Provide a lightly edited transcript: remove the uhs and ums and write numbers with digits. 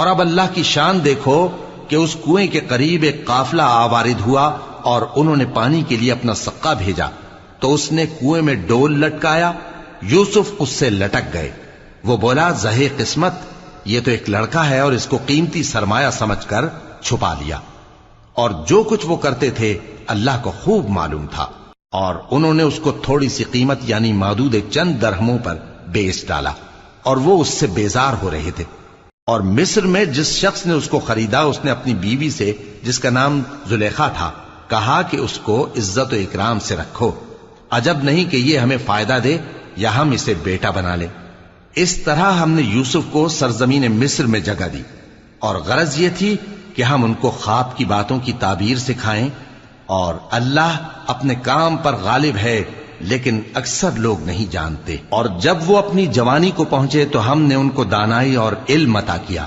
اور اب اللہ کی شان دیکھو کہ اس کنویں کے قریب ایک قافلہ آوارد ہوا اور انہوں نے پانی کے لیے اپنا سقا بھیجا تو اس نے کنویں میں ڈول لٹکایا، یوسف اس سے لٹک گئے۔ وہ بولا زہے قسمت، یہ تو ایک لڑکا ہے، اور اس کو قیمتی سرمایہ سمجھ کر چھپا لیا۔ اور جو کچھ وہ کرتے تھے اللہ کو خوب معلوم تھا، اور انہوں نے اس کو تھوڑی سی قیمت یعنی مادود چند درہموں پر بیچ ڈالا، اور وہ اس سے بیزار ہو رہے تھے۔ اور مصر میں جس شخص نے اس کو خریدا اس نے اپنی بیوی سے جس کا نام زلیخا تھا کہا کہ اس کو عزت و اکرام سے رکھو، عجب نہیں کہ یہ ہمیں فائدہ دے یا ہم اسے بیٹا بنا لیں۔ اس طرح ہم نے یوسف کو سرزمین مصر میں جگہ دی، اور غرض یہ تھی کہ ہم ان کو خواب کی باتوں کی تعبیر سکھائیں، اور اللہ اپنے کام پر غالب ہے لیکن اکثر لوگ نہیں جانتے۔ اور جب وہ اپنی جوانی کو پہنچے تو ہم نے ان کو دانائی اور علم عطا کیا،